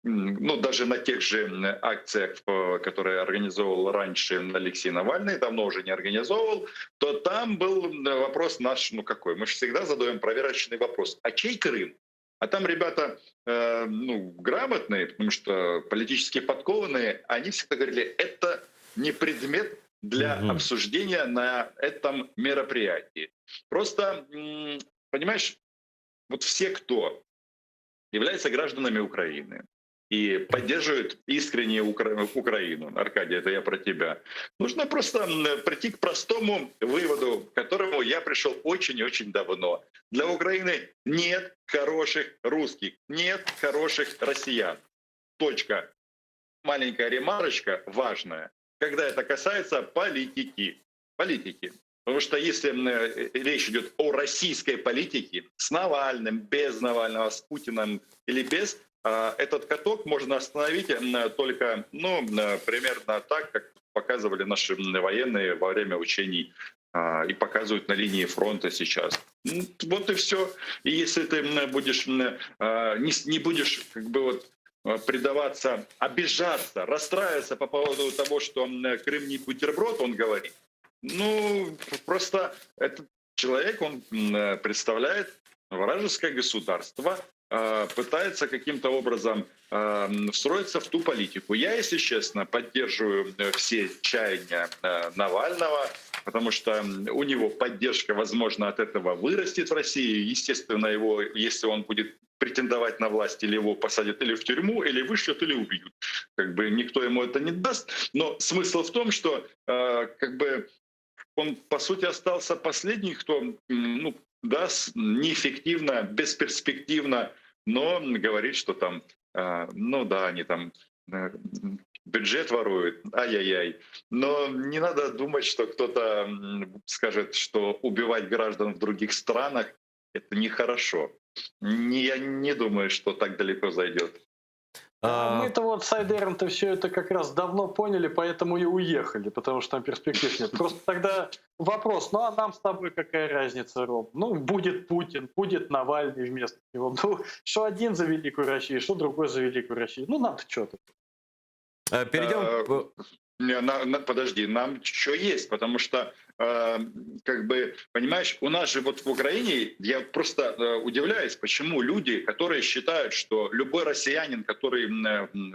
даже на тех же акциях, которые организовывал раньше Алексей Навальный, давно уже не организовывал, то там был вопрос наш, какой? Мы же всегда задаем проверочный вопрос. А чей Крым? А там ребята грамотные, потому что политически подкованные, они всегда говорили, это не предмет для обсуждения на этом мероприятии. Просто, понимаешь, вот все, кто является гражданами Украины и поддерживает искренне Украину, Аркадий, это я про тебя, нужно просто прийти к простому выводу, к которому я пришел очень и очень давно. Для Украины нет хороших русских, нет хороших россиян. Точка. Маленькая ремарочка важная, когда это касается политики. Потому что если речь идет о российской политике с Навальным, без Навального, с Путиным или без, этот каток можно остановить только примерно так, как показывали наши военные во время учений и показывают на линии фронта сейчас. Вот и все. И если ты будешь не будешь предаваться, обижаться, расстраиваться по поводу того, что Крым не бутерброд, он говорит, просто этот человек, он представляет вражеское государство, пытается каким-то образом встроиться в ту политику. Я, если честно, поддерживаю все чаяния Навального, потому что у него поддержка, возможно, от этого вырастет в России. Естественно, если он будет претендовать на власть, или его посадят или в тюрьму, или вышлют, или убьют. как бы никто ему это не даст. Но смысл в том, что как бы он, по сути, остался последний, кто ну, да, неэффективно, бесперспективно, но говорит, что там, ну да, они там бюджет воруют, ай-яй-яй. Но не надо думать, что кто-то скажет, что убивать граждан в других странах — это нехорошо. Я не думаю, что так далеко зайдет. Мы-то вот с Айдером-то все это как раз давно поняли, поэтому и уехали, потому что там перспектив нет. Просто тогда вопрос, ну а нам с тобой какая разница, Ром? Ну, будет Путин, будет Навальный вместо него. Ну, что один за Великую Россию, что другой за Великую Россию. Ну, нам-то что-то. Перейдем. Подожди, нам что есть, потому что, как бы, понимаешь, у нас же вот в Украине, я просто удивляюсь, почему люди, которые считают, что любой россиянин, который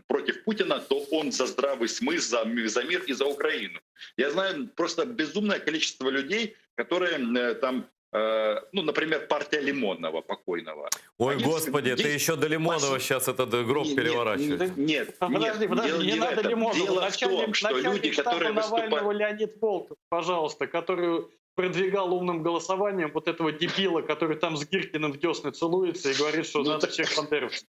против Путина, то он за здравый смысл, за мир и за Украину. Я знаю просто безумное количество людей, которые там, ну, например, партия Лимонова покойного. Ой, Они господи, ты еще до Лимонова сейчас этот гроб переворачиваешь. Нет, Подожди, дело не в надо этом. Лимонова. Дело в том, что люди, которые Навального выступают... Леонид Волков, пожалуйста, который продвигал умным голосованием вот этого дебила, который там с Гиркиным в десны целуется и говорит, что Ну, надо так- всех бандеровцев.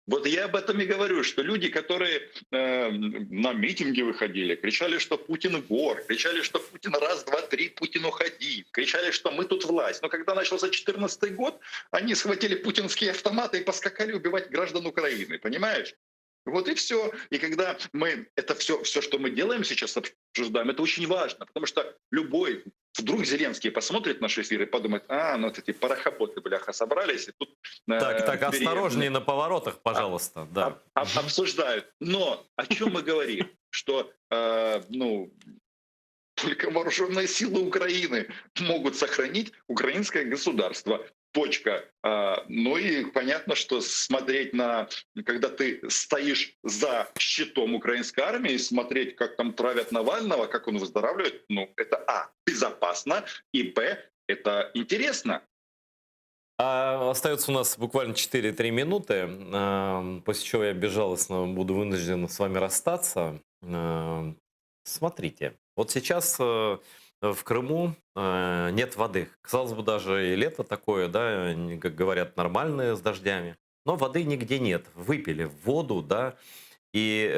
Вот я об этом и говорю, что люди, которые на митинги выходили, кричали, что Путин вор, кричали, что Путин раз, два, три, Путин уходи, кричали, что мы тут власть. Но когда начался 2014 год, они схватили путинские автоматы и поскакали убивать граждан Украины, понимаешь? Вот и все. И когда мы это все, что мы делаем сейчас, обсуждаем, это очень важно, потому что любой, вдруг Зеленский посмотрит наш эфир и подумает, ну вот эти парохоботы, бляха, собрались, и тут... Так, осторожнее на поворотах, пожалуйста. Да. Обсуждают. Но о чем мы говорим? Что, ну, только вооруженные силы Украины могут сохранить украинское государство. Точка. Ну и понятно, что смотреть на, когда ты стоишь за щитом украинской армии, смотреть, как там травят Навального, как он выздоравливает, ну это безопасно, и это интересно. Остается у нас буквально 4-3 минуты, после чего я безжалостно буду вынужден с вами расстаться. Смотрите, вот сейчас в Крыму нет воды. Казалось бы, даже и лето такое, да, как говорят, нормальное с дождями. Но воды нигде нет. Выпили воду, да. И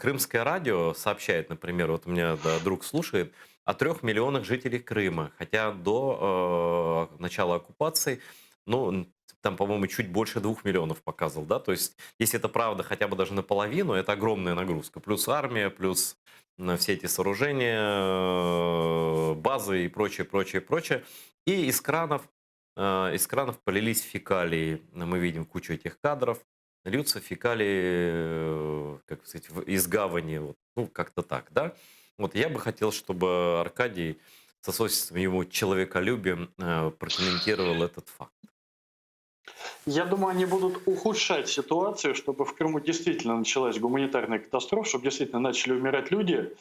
Крымское радио сообщает, например, вот у меня друг слушает, о 3 миллионах жителей Крыма. Хотя до начала оккупации, ну, там, по-моему, чуть больше 2 миллионов показывал, да. То есть, если это правда хотя бы даже наполовину, это огромная нагрузка. Плюс армия, плюс все эти сооружения, базы и прочее, прочее, прочее. И из кранов полились фекалии. Мы видим кучу этих кадров. Льются фекалии, как сказать, из гавани. Вот, ну, как-то так, да? Вот я бы хотел, чтобы Аркадий со свойственным ему человеколюбием прокомментировал этот факт. Я думаю, они будут ухудшать ситуацию, чтобы в Крыму действительно началась гуманитарная катастрофа, чтобы действительно начали умирать люди,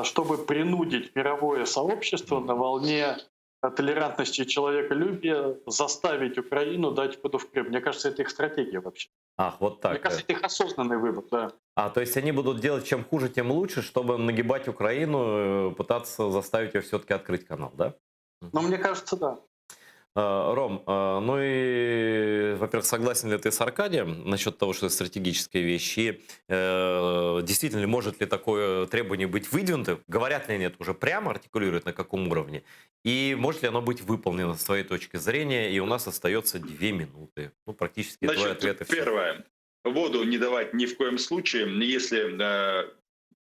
чтобы принудить мировое сообщество на волне толерантности и человеколюбия заставить Украину дать ходу в Крым. Мне кажется, это их стратегия вообще. Ах, вот так. Мне кажется, это их осознанный выбор, да. То есть они будут делать чем хуже, тем лучше, чтобы нагибать Украину, пытаться заставить ее все-таки открыть канал, да? Но мне кажется, да. Ром, ну и, во-первых, согласен ли ты с Аркадием насчет того, что это стратегические вещи? И, действительно, может ли такое требование быть выдвинуто? Говорят ли они это уже прямо, артикулируют на каком уровне? И может ли оно быть выполнено с твоей точки зрения? И у нас остается 2 минуты. Ну, практически твой ответ и все. Первое. Воду не давать ни в коем случае. Если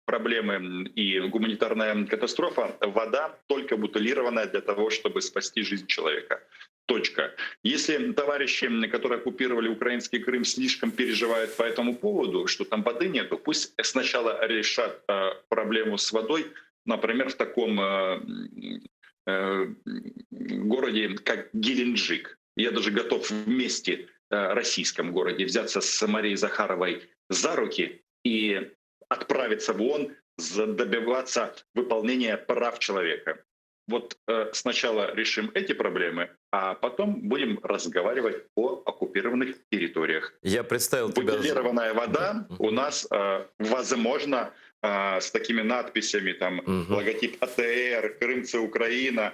проблемы и гуманитарная катастрофа, вода только бутылированная для того, чтобы спасти жизнь человека. Точка. Если товарищи, которые оккупировали украинский Крым, слишком переживают по этому поводу, что там воды нету, пусть сначала решат проблему с водой, например, в таком городе, как Геленджик. Я даже готов вместе российском городе взяться с Марией Захаровой за руки и отправиться в ООН, добиваться выполнения прав человека. вот сначала решим эти проблемы, а потом будем разговаривать о оккупированных территориях. Я представил тебя... Бутилированная вода у нас, возможно, с такими надписями, там, логотип АТР, Крымцы, Украина.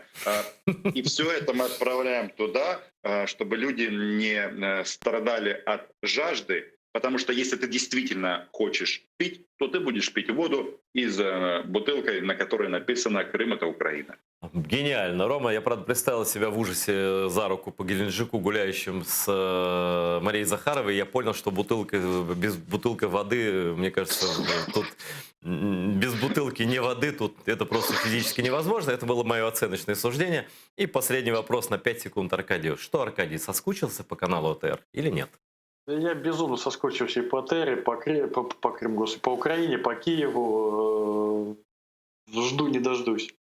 И все это мы отправляем туда, чтобы люди не страдали от жажды. Потому что если ты действительно хочешь пить, то ты будешь пить воду из бутылки, на которой написано «Крым — это Украина». Гениально. Рома, я, правда, представил себя в ужасе за руку по Геленджику, гуляющим с Марией Захаровой. Я понял, что без бутылки воды, мне кажется, тут без бутылки не воды, тут это просто физически невозможно. Это было мое оценочное суждение. И последний вопрос на 5 секунд Аркадию. Что, Аркадий, соскучился по каналу АТР или нет? Я безумно соскучился и по ТЭРе, по Крыму, господи, по Украине, по Киеву. Жду не дождусь.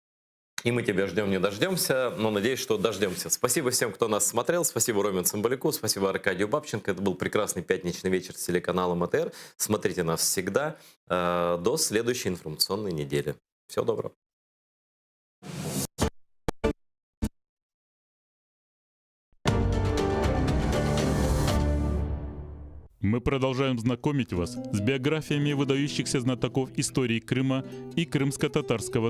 И мы тебя ждем, не дождемся, но надеюсь, что дождемся. Спасибо всем, кто нас смотрел. Спасибо Роме Цымбалюку, спасибо Аркадию Бабченко. Это был прекрасный пятничный вечер с телеканалом АТР. Смотрите нас всегда. До следующей информационной недели. Всего доброго. Мы продолжаем знакомить вас с биографиями выдающихся знатоков истории Крыма и крымско-татарского народа.